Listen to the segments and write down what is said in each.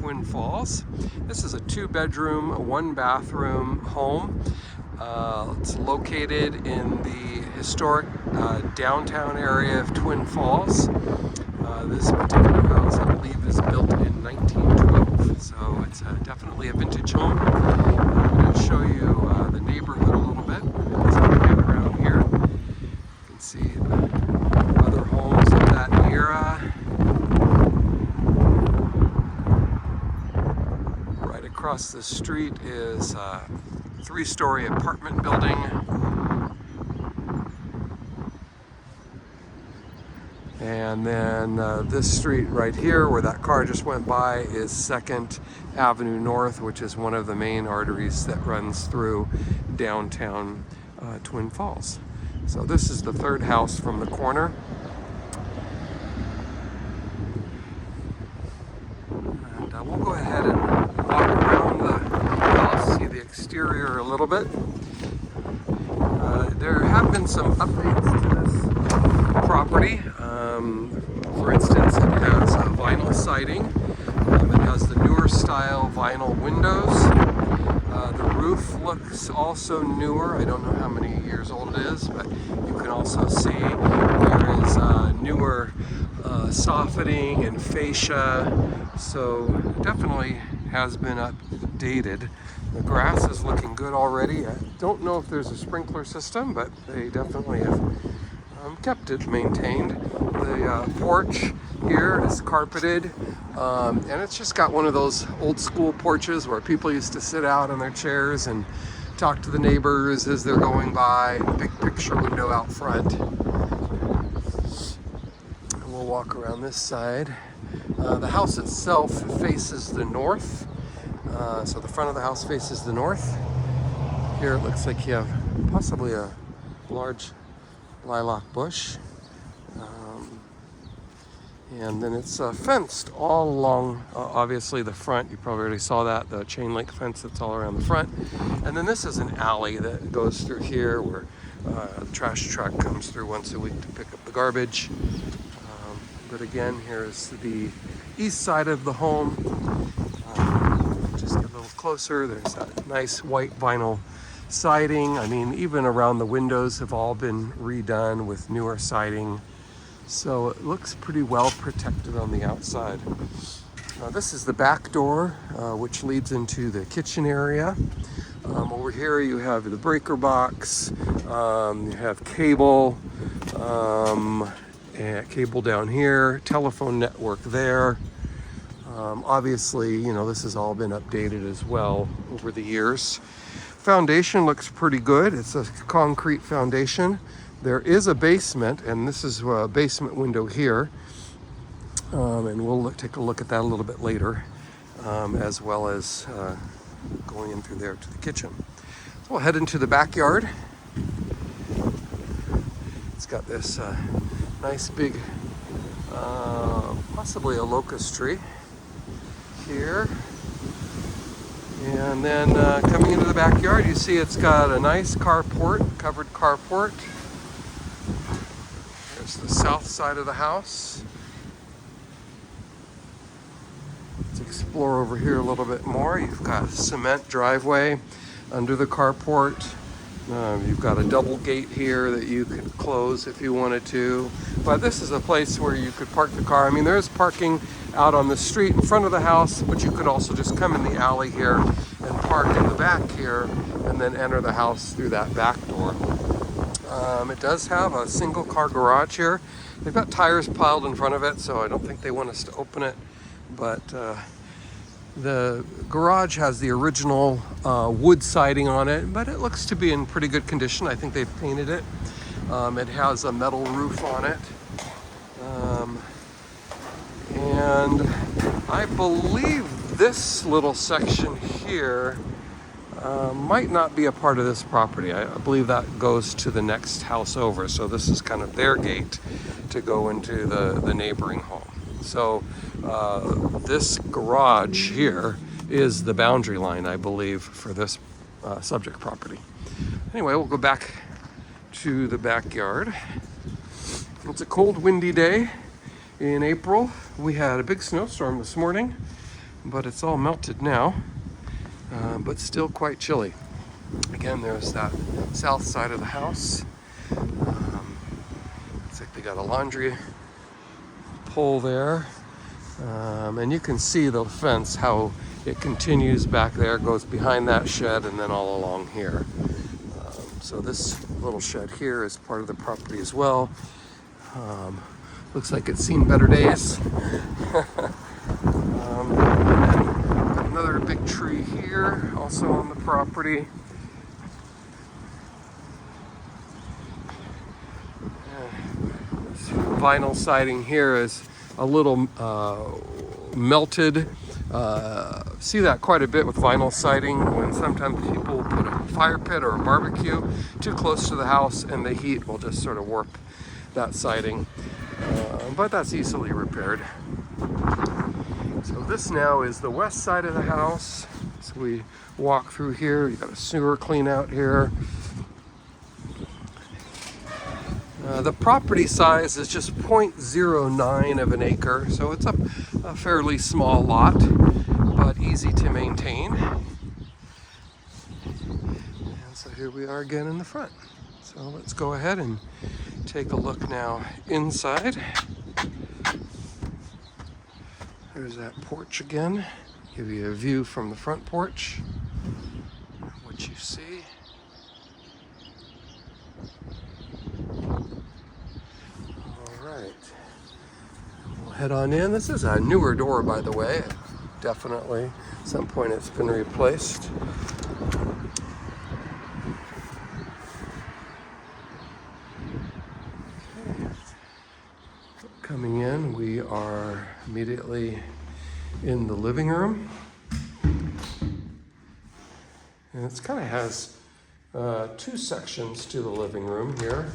Twin Falls. This is a 2-bedroom, 1-bathroom home. It's located in the historic downtown area of Twin Falls. This particular house, I believe, is built in 1912, so it's definitely a vintage home. I'm going to show you the neighborhood a little bit as I get around here. You can see other homes of that era. Right across the street is a 3-story apartment building. And then this street right here where that car just went by is 2nd Avenue North, which is one of the main arteries that runs through downtown Twin Falls. So this is the 3rd house from the corner. And we'll go ahead and walk around the house, see the exterior a little bit. There have been some updates to this property. For instance, it has a vinyl siding. It has the newer style vinyl windows. The roof looks also newer. I don't know how many years old it is, but you can also see there is newer softening and fascia. So it definitely has been updated. The grass is looking good already. I don't know if there's a sprinkler system, but they definitely have kept it maintained. The porch here is carpeted, and it's just got one of those old school porches where people used to sit out on their chairs and talk to the neighbors as they're going by. A big picture window out front. And we'll walk around this side. The house itself faces the north, so the front of the house faces the north. Here it looks like you have possibly a large lilac bush, and then it's fenced all along, obviously the front. You probably already saw that, the chain link fence that's all around the front. And then this is an alley that goes through here where the trash truck comes through once a week to pick up the garbage. But again, here's the east side of the home. Just get a little closer. There's that nice white vinyl siding. I mean, even around the windows have all been redone with newer siding. So it looks pretty well protected on the outside. This is the back door, which leads into the kitchen area. Over here you have the breaker box, you have cable, and cable down here, telephone network there. Obviously, you know, this has all been updated as well over the years. Foundation looks pretty good. It's a concrete foundation. There is a basement, and this is a basement window here. And we'll take a look at that a little bit later, as well as going in through there to the kitchen. So we'll head into the backyard. It's got this nice big, possibly a locust tree here. And then coming into the backyard, you see it's got a nice carport, covered carport. There's the south side of the house. Let's explore over here a little bit more. You've got a cement driveway under the carport. You've got a double gate here that you could close if you wanted to. But this is a place where you could park the car. I mean, there's parking out on the street in front of the house, but you could also just come in the alley here and park in the back here and then enter the house through that back door. It does have a single car garage here. They've got tires piled in front of it, so I don't think they want us to open it. But the garage has the original wood siding on it, but it looks to be in pretty good condition. I think they've painted it. It has a metal roof on it. And I believe this little section here might not be a part of this property. I believe that goes to the next house over. So this is kind of their gate to go into the neighboring home. So this garage here is the boundary line, I believe, for this subject property. Anyway, we'll go back to the backyard. It's a cold, windy day in April. We had a big snowstorm this morning. but it's all melted now, but still quite chilly. Again, there's that south side of the house. Looks like they got a laundry pole there. And you can see the fence, how it continues back there, goes behind that shed, and then all along here. So this little shed here is part of the property as well. Looks like it's seen better days. Got another big tree here, also on the property. This vinyl siding here is a little melted. See that quite a bit with vinyl siding when sometimes people put a fire pit or a barbecue too close to the house, and the heat will just sort of warp that siding. But that's easily repaired. So this now is the west side of the house. So we walk through here. You got a sewer clean out here. The property size is just 0.09 of an acre, so it's a fairly small lot, but easy to maintain. And so here we are again in the front. So let's go ahead and take a look now inside. There's that porch again. Give you a view from the front porch, what you see. We'll head on in. This is a newer door, by the way. Definitely, at some point it's been replaced. Okay. Coming in, we are immediately in the living room. And it kind of has two sections to the living room here.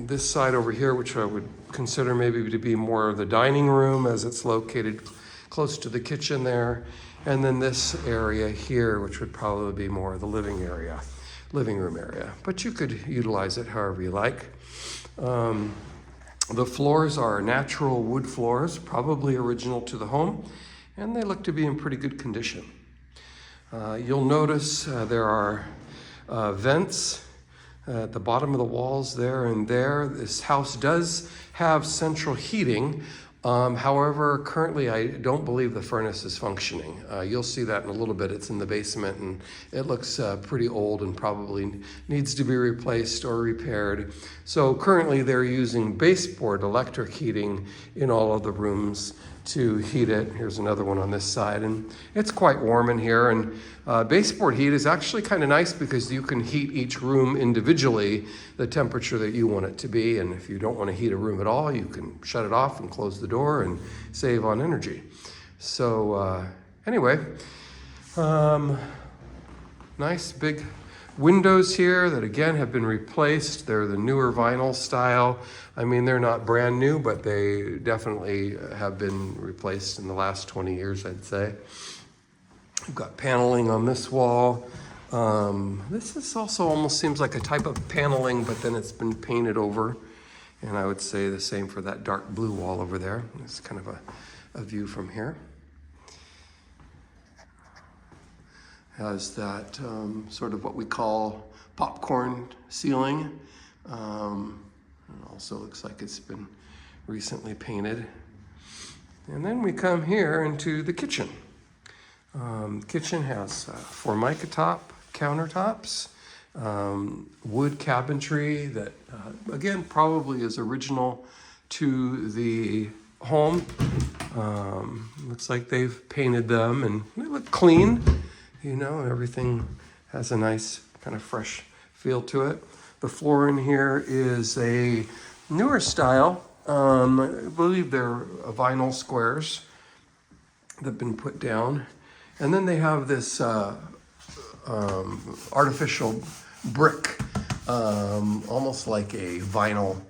This side over here, which I would consider maybe to be more of the dining room, as it's located close to the kitchen there. And then this area here, which would probably be more of the living room area. But you could utilize it however you like. The floors are natural wood floors, probably original to the home, and they look to be in pretty good condition. You'll notice there are vents at the bottom of the walls there and there. This house does have central heating. However, currently I don't believe the furnace is functioning. You'll see that in a little bit. It's in the basement and it looks pretty old and probably needs to be replaced or repaired. So currently they're using baseboard electric heating in all of the rooms to heat it. Here's another one on this side, and it's quite warm in here. And baseboard heat is actually kind of nice because you can heat each room individually the temperature that you want it to be. And if you don't want to heat a room at all, you can shut it off and close the door and save on energy. So anyway, nice big windows here that again have been replaced. They're the newer vinyl style. I mean, they're not brand new, but they definitely have been replaced in the last 20 years, I'd say. We've got paneling on this wall. This is also almost seems like a type of paneling, but then it's been painted over. And I would say the same for that dark blue wall over there. It's kind of a view from here. Has that sort of what we call popcorn ceiling. It also looks like it's been recently painted. And then we come here into the kitchen. Kitchen has Formica top countertops, wood cabinetry that, again, probably is original to the home. Looks like they've painted them and they look clean. You know, everything has a nice kind of fresh feel to it. The floor in here is a newer style. I believe they're vinyl squares that have been put down. And then they have this artificial brick, almost like a vinyl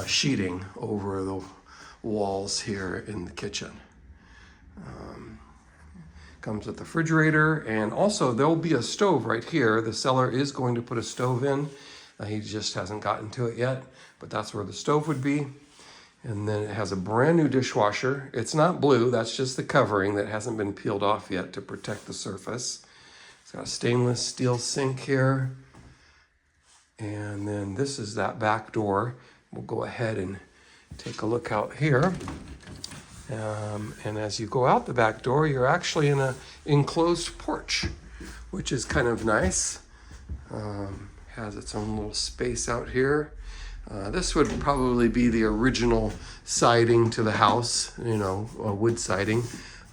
sheeting over the walls here in the kitchen. Comes with the refrigerator, and also there'll be a stove right here. The seller is going to put a stove in. He just hasn't gotten to it yet, but that's where the stove would be. And then it has a brand new dishwasher. It's not blue, that's just the covering that hasn't been peeled off yet to protect the surface. It's got a stainless steel sink here. And then this is that back door. We'll go ahead and take a look out here. And as you go out the back door, you're actually in an enclosed porch, which is kind of nice. Has its own little space out here. This would probably be the original siding to the house, you know, wood siding,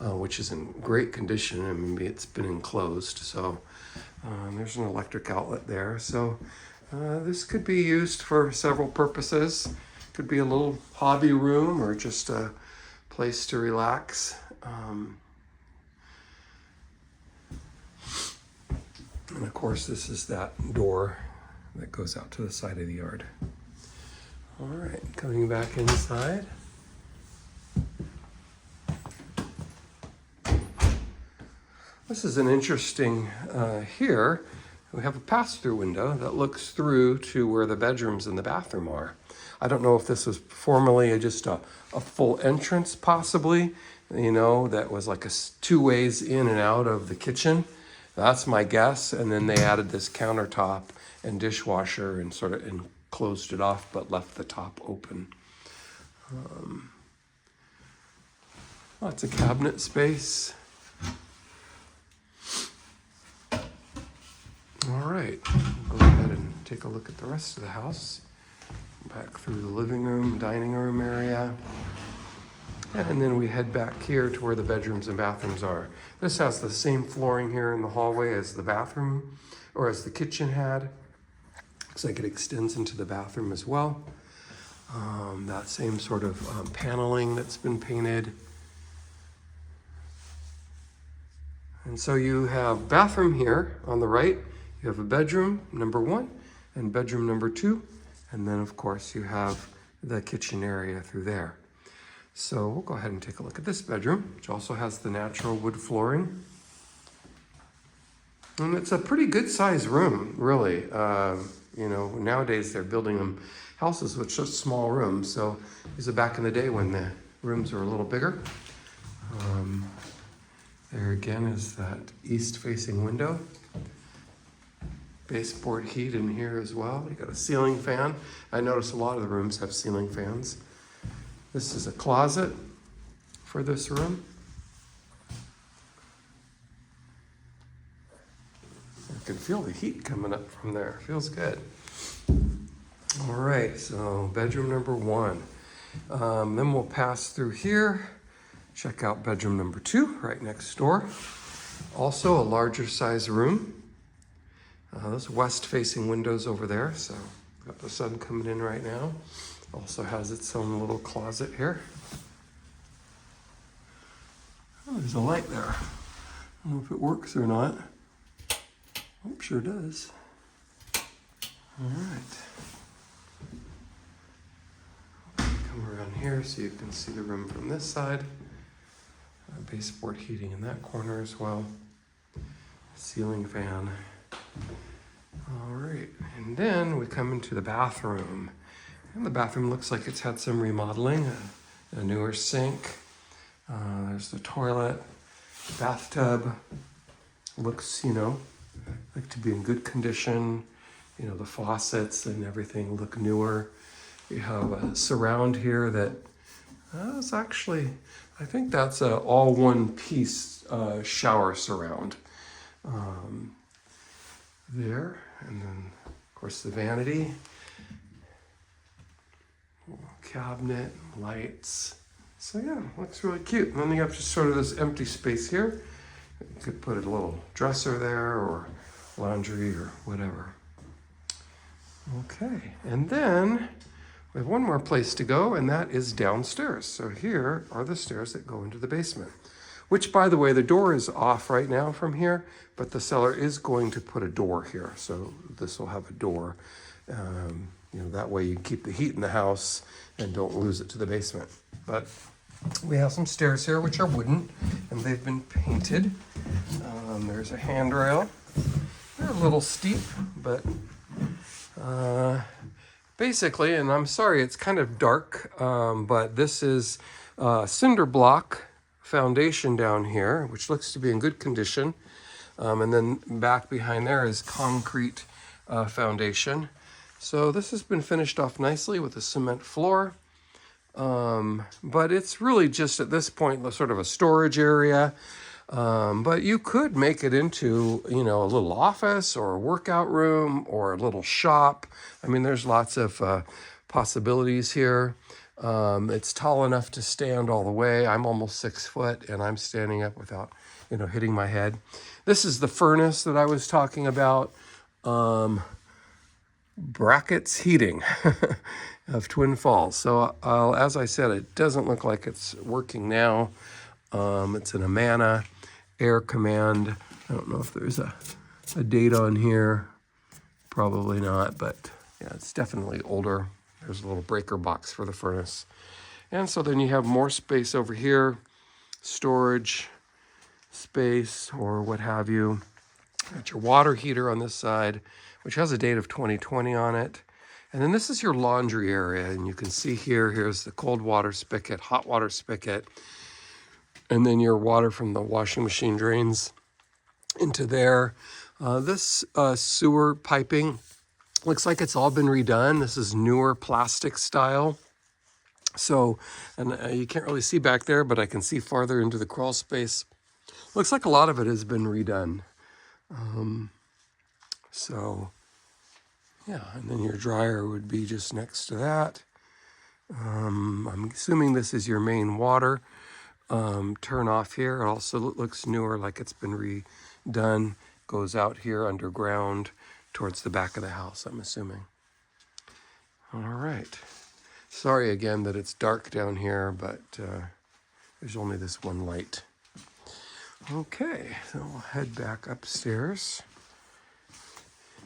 which is in great condition. I mean, it's been enclosed, so there's an electric outlet there. So this could be used for several purposes. Could be a little hobby room or just a place to relax. And of course, this is that door that goes out to the side of the yard. All right, coming back inside. This is an interesting, here we have a pass-through window that looks through to where the bedrooms and the bathroom are. I don't know if this was formerly just a full entrance possibly, you know, that was like two ways in and out of the kitchen. That's my guess. And then they added this countertop and dishwasher and sort of closed it off, but left the top open. Lots of cabinet space. All right, go ahead and take a look at the rest of the house. Back through the living room, dining room area. And then we head back here to where the bedrooms and bathrooms are. This has the same flooring here in the hallway as the bathroom, or as the kitchen had. Looks like it extends into the bathroom as well. That same sort of paneling that's been painted. And so you have bathroom here on the right. You have a bedroom number 1 and bedroom number 2. And then of course you have the kitchen area through there. So we'll go ahead and take a look at this bedroom, which also has the natural wood flooring. And it's a pretty good sized room, really. You know, nowadays they're building them houses with just small rooms. So these are back in the day when the rooms were a little bigger. There again is that east facing window. Baseboard heat in here as well. You got a ceiling fan. I notice a lot of the rooms have ceiling fans. This is a closet for this room. I can feel the heat coming up from there. Feels good. All right, so bedroom number 1. Then we'll pass through here, check out bedroom number 2 right next door. Also a larger size room. Those west-facing windows over there, so got the sun coming in right now. Also has its own little closet here. Oh, there's a light there. I don't know if it works or not. Oh, sure does. All right. Come around here so you can see the room from this side. Baseboard heating in that corner as well. Ceiling fan. All right, and then we come into the bathroom. And the bathroom looks like it's had some remodeling, a newer sink. There's the toilet, bathtub. Looks, you know, like to be in good condition. You know, the faucets and everything look newer. You have a surround here that is actually, I think that's a all one piece shower surround. There, and then of course the vanity, cabinet, lights. So yeah, looks really cute. And then you have just sort of this empty space here. You could put a little dresser there or laundry or whatever. Okay, and then we have one more place to go, and that is downstairs. So here are the stairs that go into the basement. Which, by the way, the door is off right now from here, but the seller is going to put a door here. So this will have a door. You know, that way you keep the heat in the house and don't lose it to the basement. But we have some stairs here, which are wooden, and they've been painted. There's a handrail. They're a little steep, but basically, and I'm sorry, it's kind of dark, but this is cinder block foundation down here, which looks to be in good condition. And then back behind there is concrete foundation. So this has been finished off nicely with a cement floor. But it's really just at this point sort of a storage area. But you could make it into, you know, a little office or a workout room or a little shop. I mean, there's lots of possibilities here. It's tall enough to stand all the way. I'm almost 6 foot and I'm standing up without, you know, hitting my head. This is the furnace that I was talking about. Brackets Heating of Twin Falls. So as I said, it doesn't look like it's working now. It's an Amana Air Command. I don't know if there's a date on here. Probably not, but yeah, it's definitely older. There's a little breaker box for the furnace. And so then you have more space over here, storage space or what have you. Got your water heater on this side, which has a date of 2020 on it. And then this is your laundry area. And you can see here's the cold water spigot, hot water spigot. And then your water from the washing machine drains into there. This sewer piping looks like it's all been redone. This is newer plastic style. So, and you can't really see back there, but I can see farther into the crawl space. Looks like a lot of it has been redone. So, yeah, and then your dryer would be just next to that. I'm assuming this is your main water turn off here. It also looks newer, like it's been redone. Goes out here underground towards the back of the house, I'm assuming. All right. Sorry again that it's dark down here, but there's only this one light. Okay, so we'll head back upstairs.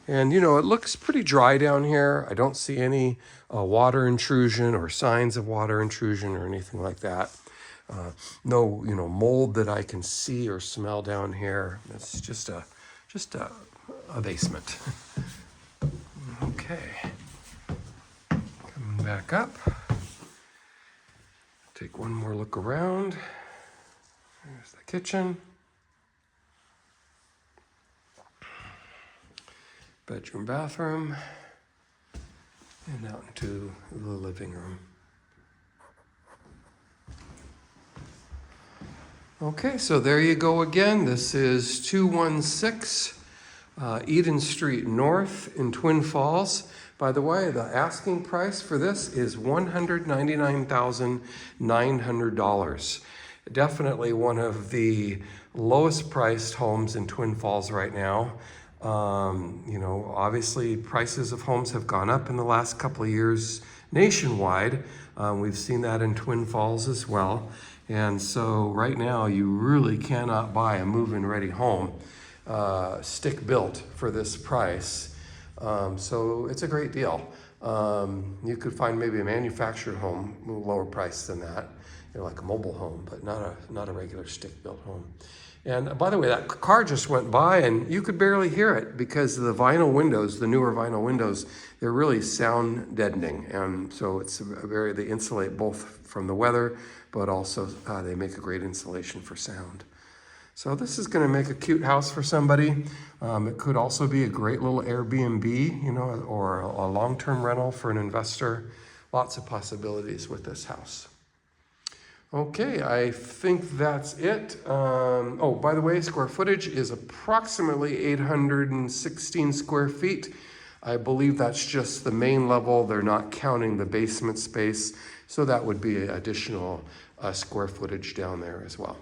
And, you know, it looks pretty dry down here. I don't see any water intrusion or signs of water intrusion or anything like that. No, you know, mold that I can see or smell down here. It's just a basement. Okay. Coming back up. Take one more look around. There's the kitchen. Bedroom, bathroom, and out into the living room. Okay, so there you go again. This is 216 Eden Street North in Twin Falls. By the way, the asking price for this is $199,900. Definitely one of the lowest priced homes in Twin Falls right now. You know, obviously prices of homes have gone up in the last couple of years nationwide. We've seen that in Twin Falls as well. And so right now you really cannot buy a move-in ready home, stick built for this price. So it's a great deal. You could find maybe a manufactured home, a little lower price than that, you know, like a mobile home, but not a regular stick built home. And by the way, that car just went by and you could barely hear it because the vinyl windows, the newer vinyl windows, they're really sound deadening. And so it's they insulate both from the weather, but also they make a great insulation for sound. So this is going to make a cute house for somebody. It could also be a great little Airbnb, you know, or a long-term rental for an investor. Lots of possibilities with this house. Okay, I think that's it. Oh, by the way, square footage is approximately 816 square feet. I believe that's just the main level. They're not counting the basement space. So that would be additional square footage down there as well.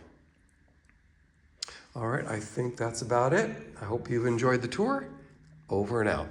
All right, I think that's about it. I hope you've enjoyed the tour. Over and out.